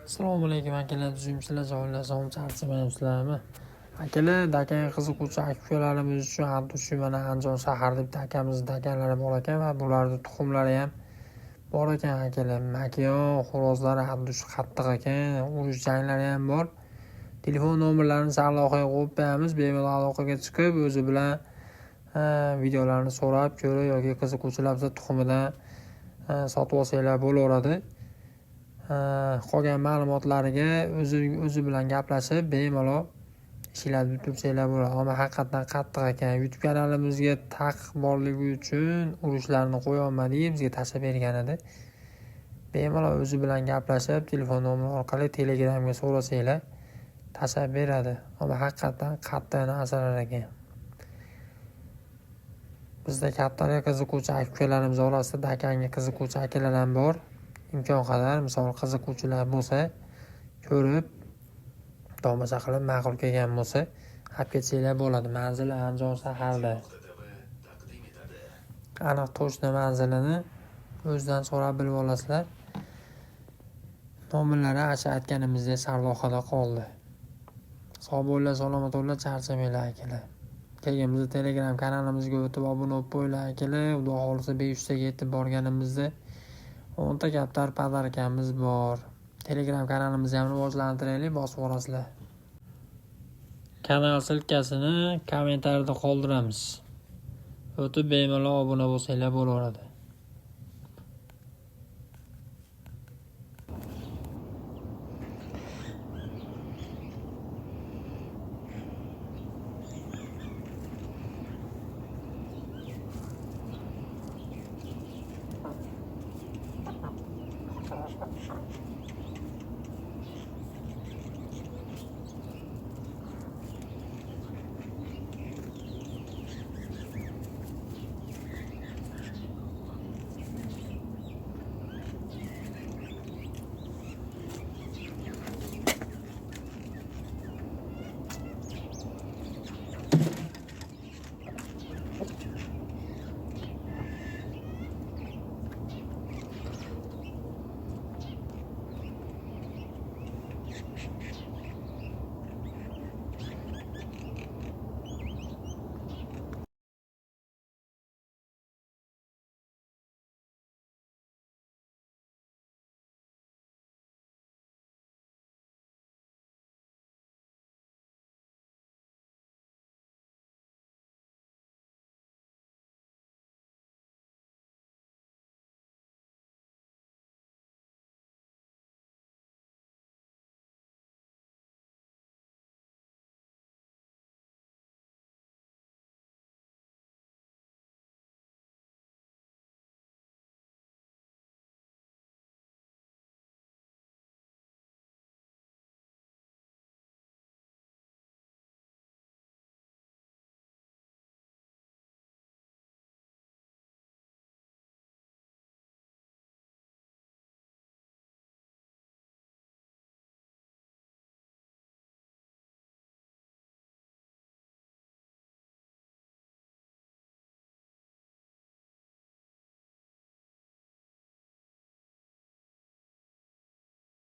Assalomu alaykum akalar, tuzumchilar, sog'lar, charchamayapsizlarmi? Akalar, dakang qiziquvchi aka-ukalarimiz uchun shu mana Andijon shaharida bitta akamizni dakanlari bor ekan va bularning tuxumlari ham bor ekan akalar. Makiyon xo'rozlari shu qattiq ekan, urush janglari ham bor. Telefon nomerlarini aloqaga qo'yib beramiz, bemalol aloqaga chiqib o'zi bilan videolarni so'rab ko'rib yoki qiziquvchilar bo'lsa tuxumidan sotib olsanglar bo'laveradi. Qolgan ma'lumotlariga o'zi bilan gaplashib bemalol ishlarni bitiribsanglar bo'ladi. Ammo haqiqatan qattiq ekan. YouTube kanalimizga taqiq borligi uchun urushlarni qo'ya olmadik, bizga tashlab bergan edi. Bemalol o'zi bilan gaplashib, telefon nomeri orqali Telegramga so'rasanglar tashlab beradi. Ammo haqiqatan qattiq narsalar ekan. Bizda kattalar qiziquvchi aka-ukalarimiz orasida dakanga qiziquvchi akalar ham bor. Imkon qadar misol qiziquvchilar bo'lsa, ko'rib, tomosha qilib ma'qul kelgan bo'lsa, olib ketsanglar bo'ladi. Manzili Andijon shaharida. Aniq to'shni manzilini o'zidan so'rab bilib olasizlar. Nomerlari aytganimizdek sarlavhada qoldi. Sog' bo'linglar, salomat bo'linglar, charchamanglar akalar. Keyin bizni Telegram kanalimizga o'tib obuna bo'lib qo'yinglar akalar. Xudo xolisa 500 taga yetib borganimizda 10 ta kaptar podarkamiz bor. Telegram kanalimizni ham rivojlantiraylik, bosib borasizlar. Kanal silkasini kommentariyada qoldiramiz. O'tib bemalol obuna bo'lsanglar bo'laveradi.